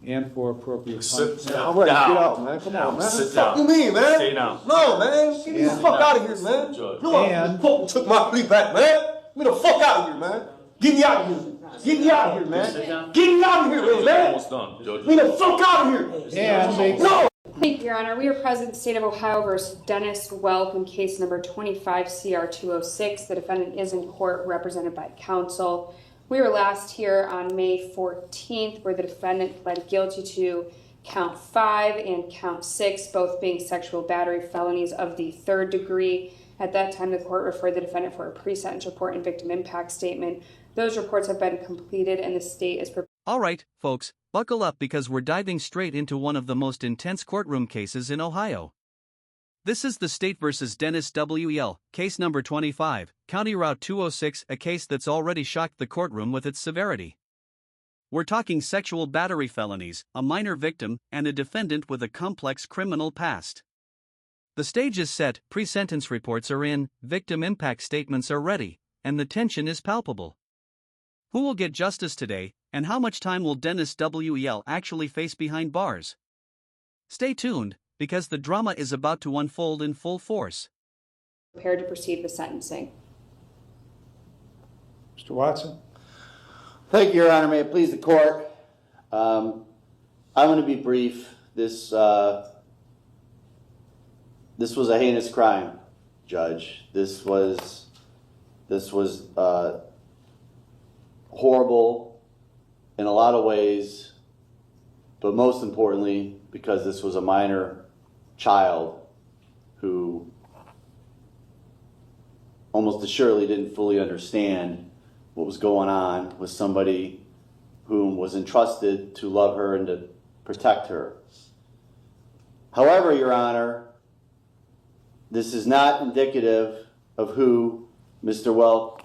and for appropriate Sit punishment. down. All right, get out, man. Come on, man. Sit What down. you mean, man? Stay down. No, man. Get me the fuck out of here, man. Judge. No, And- fuck took my plea back, man. Get me the fuck out of here, man. Get me out of here. Get me out of here, man. Get me out of here, man. Almost done, Judge. Get me the fuck out of here. And they No. Thank you, Your Honor. We are present in the state of Ohio versus Dennis Welp in case number 25 CR 206. The defendant is in court represented by counsel. We were last here on May 14th where the defendant pled guilty to count 5 and count 6, both being sexual battery felonies of the 3rd degree. At that time, the court referred the defendant for a pre-sentence report and victim impact statement. Those reports have been completed and the state is prepared. All right, folks, buckle up because we're diving straight into one of the most intense courtroom cases in Ohio. This is the State vs. Dennis W.E.L., case number 25, County Route 206, a case that's already shocked the courtroom with its severity. We're talking sexual battery felonies, a minor victim, and a defendant with a complex criminal past. The stage is set, pre-sentence reports are in, victim impact statements are ready, and the tension is palpable. Who will get justice today, and how much time will Dennis W.E.L. actually face behind bars? Stay tuned, because the drama is about to unfold in full force. Prepared to proceed with sentencing. Mr. Watson? Thank you, Your Honor. May it please the court. I'm going to be brief. This was a heinous crime, Judge. This was horrible in a lot of ways, but most importantly, because this was a minor child who almost assuredly didn't fully understand what was going on with somebody whom was entrusted to love her and to protect her. However, Your Honor, this is not indicative of who Mr. Welp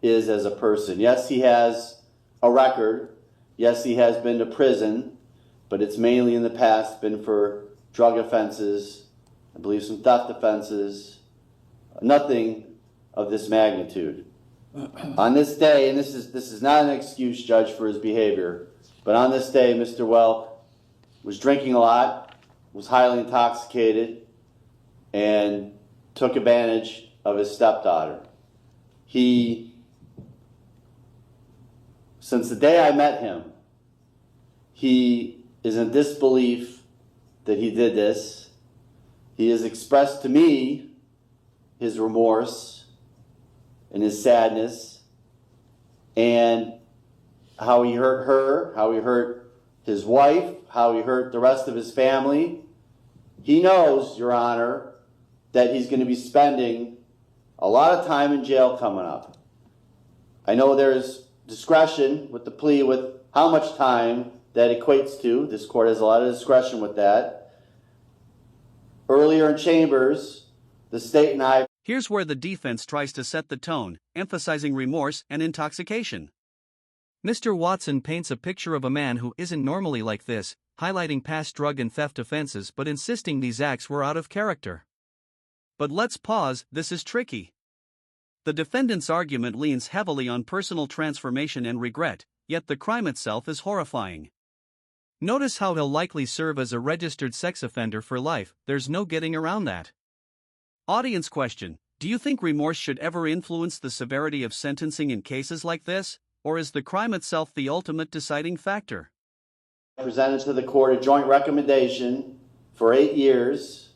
is as a person. Yes, he has a record. Yes, he has been to prison, but it's mainly in the past been for drug offenses, I believe some theft offenses, nothing of this magnitude. On this day, and this is not an excuse, Judge, for his behavior, but on this day, Mr. Welp was drinking a lot, was highly intoxicated, and took advantage of his stepdaughter. Since the day I met him, he is in disbelief that he did this. He has expressed to me his remorse and his sadness and how he hurt her, how he hurt his wife, how he hurt the rest of his family. He knows, Your Honor, that he's going to be spending a lot of time in jail coming up. I know there's discretion with the plea with how much time that equates to. This court has a lot of discretion with that. Earlier in chambers, the state and I... Here's where the defense tries to set the tone, emphasizing remorse and intoxication. Mr. Watson paints a picture of a man who isn't normally like this, highlighting past drug and theft offenses but insisting these acts were out of character. But let's pause, this is tricky. The defendant's argument leans heavily on personal transformation and regret, yet the crime itself is horrifying. Notice how he'll likely serve as a registered sex offender for life, there's no getting around that. Audience question: do you think remorse should ever influence the severity of sentencing in cases like this, or is the crime itself the ultimate deciding factor? Presented to the court a joint recommendation for 8 years.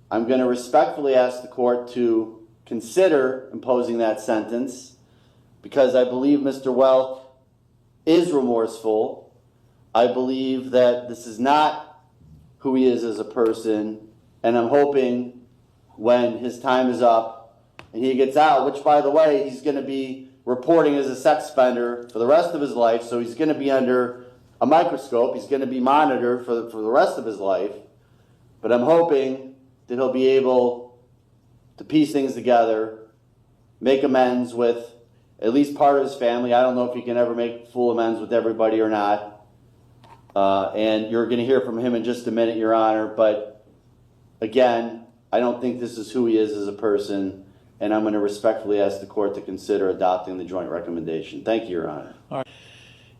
I'm going to respectfully ask the court to consider imposing that sentence because I believe Mr. Welp is remorseful. I believe that this is not who he is as a person, and I'm hoping when his time is up and he gets out, which by the way, he's going to be reporting as a sex offender for the rest of his life, so he's going to be under a microscope, he's going to be monitored for the rest of his life, but I'm hoping that he'll be able to piece things together, make amends with at least part of his family. I don't know if he can ever make full amends with everybody or not. And you're going to hear from him in just a minute, Your Honor. But again, I don't think this is who he is as a person, and I'm going to respectfully ask the court to consider adopting the joint recommendation. Thank you, Your Honor. All right.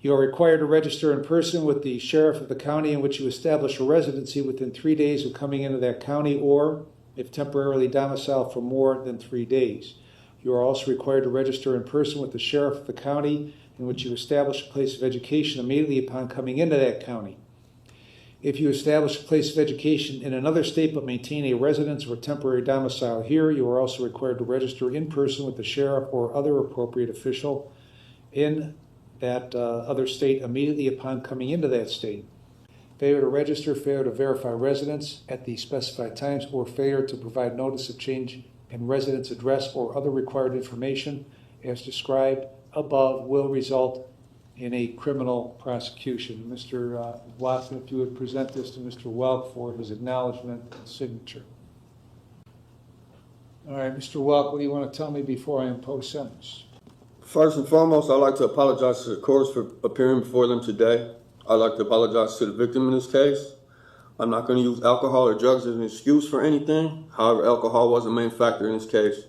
You are required to register in person with the sheriff of the county in which you establish a residency within 3 days of coming into that county, or if temporarily domiciled for more than 3 days. You are also required to register in person with the sheriff of the county in which you establish a place of education immediately upon coming into that county. If you establish a place of education in another state but maintain a residence or temporary domicile here, you are also required to register in person with the sheriff or other appropriate official in that other state immediately upon coming into that state. Failure to register, failure to verify residence at the specified times, or failure to provide notice of change in residence address or other required information as described above will result in a criminal prosecution. Mr. Watson, if you would present this to Mr. Welk for his acknowledgement and signature. All right, Mr. Welk, what do you want to tell me before I impose sentence? First and foremost, I'd like to apologize to the courts for appearing before them today. I'd like to apologize to the victim in this case. I'm not going to use alcohol or drugs as an excuse for anything. However, alcohol was the main factor in this case.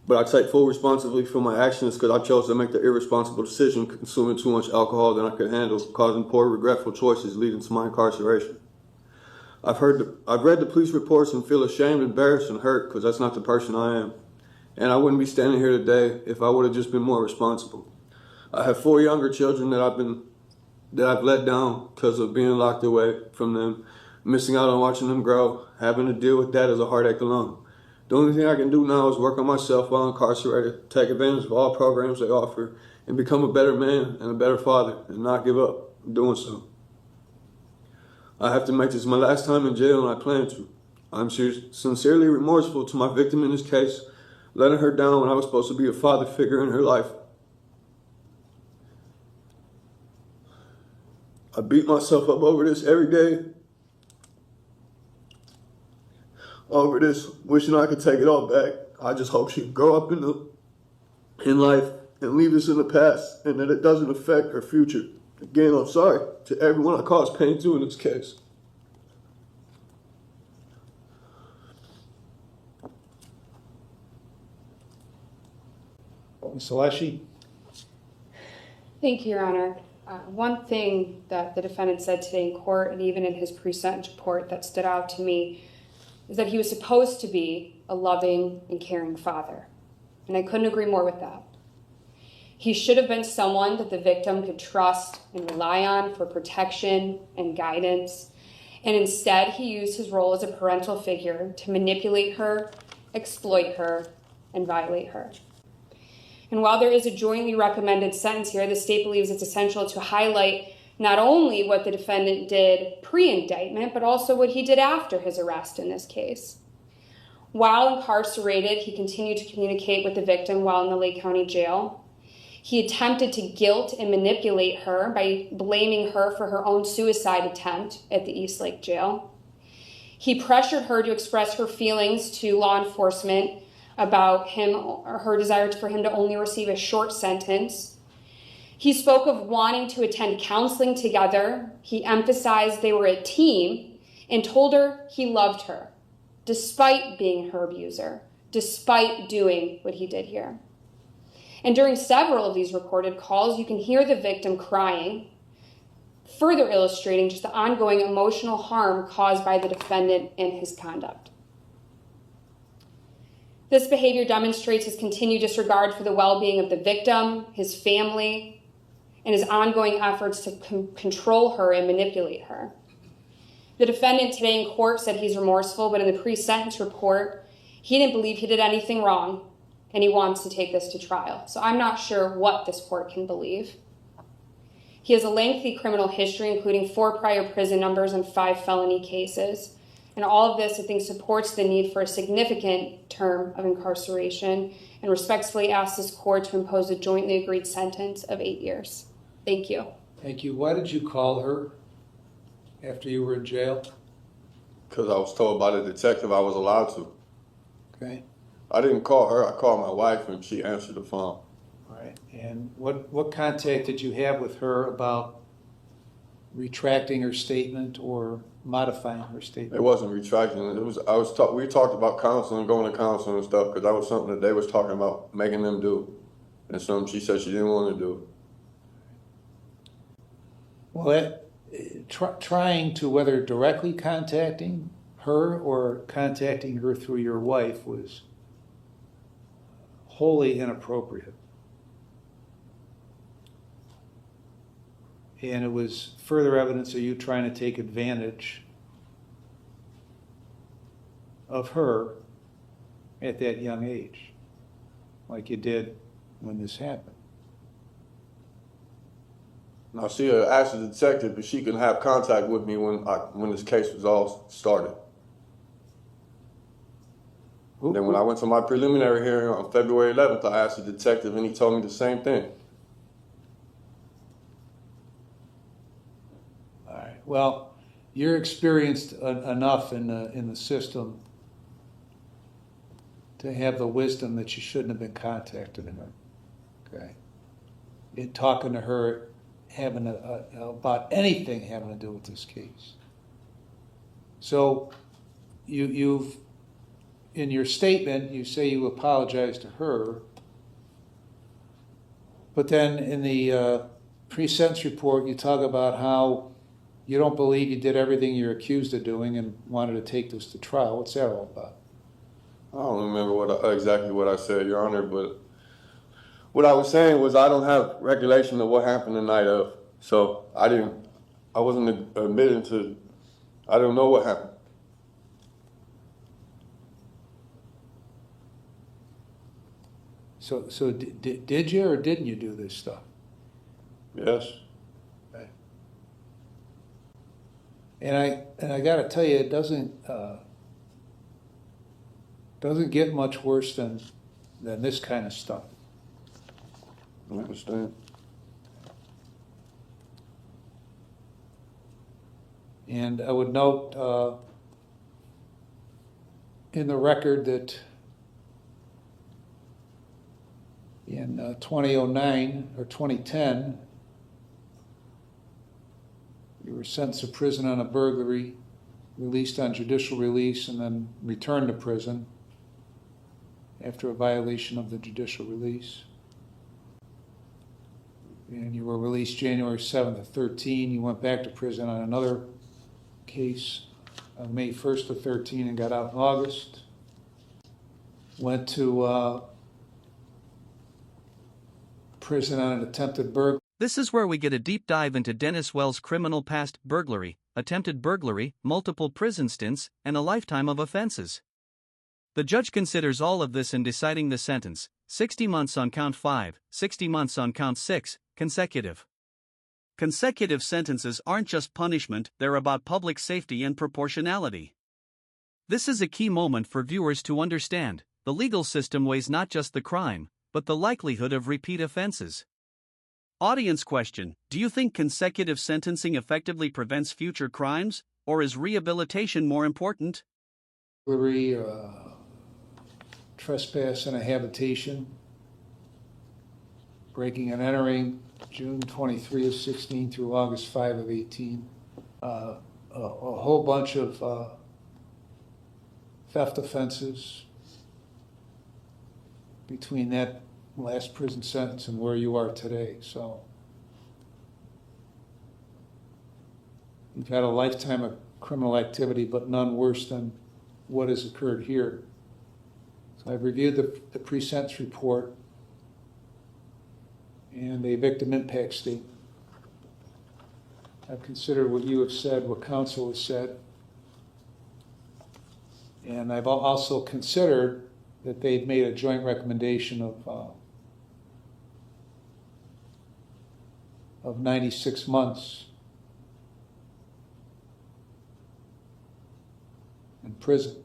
But I take full responsibility for my actions because I chose to make the irresponsible decision consuming too much alcohol than I could handle, causing poor, regretful choices leading to my incarceration. I've read the police reports and feel ashamed, embarrassed, and hurt because that's not the person I am. And I wouldn't be standing here today if I would have just been more responsible. I have 4 younger children that I've let down because of being locked away from them, missing out on watching them grow. Having to deal with that is a heartache alone. The only thing I can do now is work on myself while incarcerated, take advantage of all programs they offer, and become a better man and a better father, and not give up doing so. I have to make this my last time in jail, and I plan to. I'm sincerely remorseful to my victim in this case, letting her down when I was supposed to be a father figure in her life. I beat myself up over this every day. Over this, wishing I could take it all back. I just hope she can grow up in life and leave this in the past, and that it doesn't affect her future. Again, I'm sorry to everyone I caused pain to in this case. Ms. Alessi? Thank you, Your Honor. One thing that the defendant said today in court, and even in his pre-sentence report, that stood out to me is that he was supposed to be a loving and caring father. And I couldn't agree more with that. He should have been someone that the victim could trust and rely on for protection and guidance. And instead, he used his role as a parental figure to manipulate her, exploit her, and violate her. And while there is a jointly recommended sentence here, the state believes it's essential to highlight not only what the defendant did pre-indictment, but also what he did after his arrest in this case. While incarcerated, he continued to communicate with the victim while in the Lake County Jail. He attempted to guilt and manipulate her by blaming her for her own suicide attempt at the East Lake Jail. He pressured her to express her feelings to law enforcement about him or her desire for him to only receive a short sentence. He spoke of wanting to attend counseling together. He emphasized they were a team and told her he loved her, despite being her abuser, despite doing what he did here. And during several of these recorded calls, you can hear the victim crying, further illustrating just the ongoing emotional harm caused by the defendant and his conduct. This behavior demonstrates his continued disregard for the well-being of the victim, his family, and his ongoing efforts to control her and manipulate her. The defendant today in court said he's remorseful, but in the pre-sentence report, he didn't believe he did anything wrong, and he wants to take this to trial. So I'm not sure what this court can believe. He has a lengthy criminal history, including 4 prior prison numbers and 5 felony cases. And all of this, I think, supports the need for a significant term of incarceration, and respectfully ask this court to impose a jointly agreed sentence of 8 years. Thank you. Thank you. Why did you call her after you were in jail? Because I was told by the detective I was allowed to. Okay. I didn't call her. I called my wife, and she answered the phone. All right. And what contact did you have with her about retracting her statement or modifying her statement? It wasn't retracting. We talked about counseling, going to counseling and stuff, because that was something that they was talking about making them do, and something she said she didn't want to do. Well, trying to, whether directly contacting her or contacting her through your wife, was wholly inappropriate. And it was further evidence of you trying to take advantage of her at that young age, like you did when this happened. Now she asked the detective if she could have contact with me when this case was all started. Then when I went to my preliminary hearing on February 11th, I asked the detective and he told me the same thing. All right. Well, you're experienced enough in the system to have the wisdom that you shouldn't have been contacting her. Okay. In talking to her, having about anything having to do with this case. So you've in your statement, you say you apologize to her, but then in the pre-sentence report, you talk about how you don't believe you did everything you're accused of doing and wanted to take this to trial. What's that all about? I don't remember exactly what I said, Your Honor, but what I was saying was I don't have recollection of what happened the night of. So I wasn't admitting to, I don't know what happened. So did you or didn't you do this stuff? Yes. Okay. And I got to tell you, it doesn't get much worse than this kind of stuff. I understand. And I would note in the record that in 2009 or 2010, you were sentenced to prison on a burglary, released on judicial release, and then returned to prison after a violation of the judicial release. And you were released January 7th of 13. You went back to prison on another case on May 1st of 13 and got out in August. Went to prison on an attempted burglary. This is where we get a deep dive into Dennis Wells' criminal past: burglary, attempted burglary, multiple prison stints, and a lifetime of offenses. The judge considers all of this in deciding the sentence: 60 months on count 5, 60 months on count 6, consecutive. Consecutive sentences aren't just punishment, they're about public safety and proportionality. This is a key moment for viewers to understand. The legal system weighs not just the crime, but the likelihood of repeat offenses. Audience question: do you think consecutive sentencing effectively prevents future crimes, or is rehabilitation more important? Burglary, trespass and a habitation, breaking and entering, June 23 of 16 through August 5 of 18. A whole bunch of theft offenses between that last prison sentence and where you are today. So you've had a lifetime of criminal activity, but none worse than what has occurred here. So I've reviewed the pre-sentence report and a victim impact statement. I've considered what you have said, what counsel has said, and I've also considered that they've made a joint recommendation of 96 months in prison.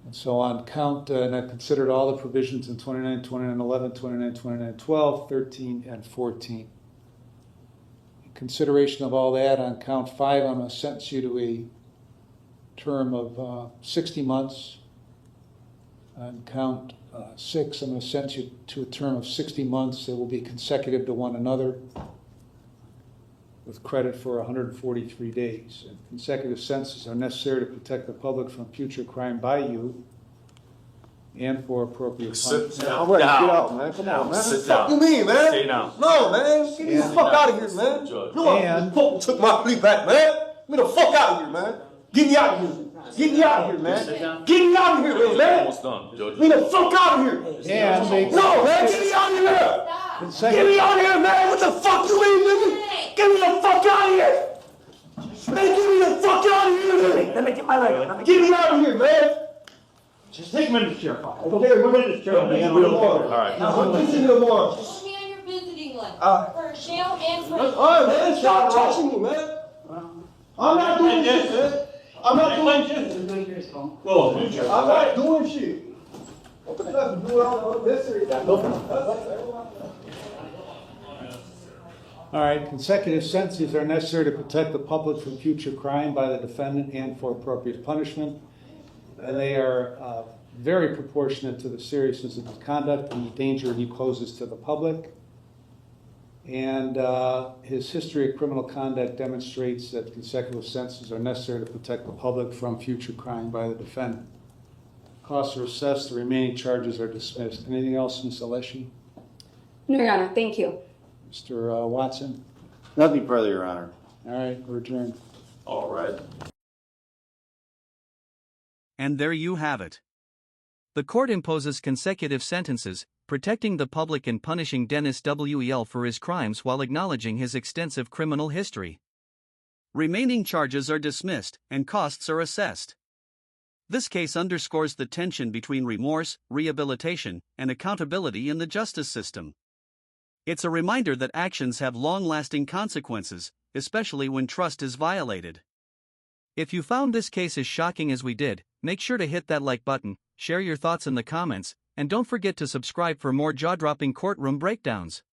And so on count, and I've considered all the provisions in 29, 29, 11, 29, 29, 12, 13, and 14. In consideration of all that, on count 5, I'm going to sentence you to a term of 60 months. On count 6, I'm going to sentence you to a term of 60 months that will be consecutive to one another, with credit for 143 days. And consecutive sentences are necessary to protect the public from future crime by you and for appropriate Sit punishment. down. I'm ready to get out, man. Come on, man. Sit Fuck down. you mean, man? Stay down. No, man. Get me the fuck out of here, man. Judge. No, And- fuck took my plea back, man. Get me the fuck out of here, man. Get me out of here. Get me out of here, man. Get me out of here, man. Almost done, Judge. Get me the fuck out of here. And they No, man. Get me out of here. Get me consecutive, out of here, man. What the fuck you mean, nigga? Get me the fuck out of here. Man, get me the fuck out of here, man. Let me get my leg. Get me out of here, man. Just take him in the chair. Okay, we're in this chair. All right. Listen to the board. Put me on your visiting list Uh, for jail and for. All right, man. Stop touching me, man. I'm not doing shit, man. I'm not doing shit. I'm not doing shit. What the fuck do all this? all right, consecutive sentences are necessary to protect the public from future crime by the defendant and for appropriate punishment. And they are very proportionate to the seriousness of his conduct and the danger he poses to the public. And his history of criminal conduct demonstrates that consecutive sentences are necessary to protect the public from future crime by the defendant. Costs are assessed, the remaining charges are dismissed. Anything else, Ms. Alessi? No, Your Honor, thank you. Mr. Watson? Nothing further, Your Honor. All right, we're adjourned. All right. And there you have it. The court imposes consecutive sentences, protecting the public and punishing Dennis W.E.L. for his crimes while acknowledging his extensive criminal history. Remaining charges are dismissed, and costs are assessed. This case underscores the tension between remorse, rehabilitation, and accountability in the justice system. It's a reminder that actions have long-lasting consequences, especially when trust is violated. If you found this case as shocking as we did, make sure to hit that like button, share your thoughts in the comments, and don't forget to subscribe for more jaw-dropping courtroom breakdowns.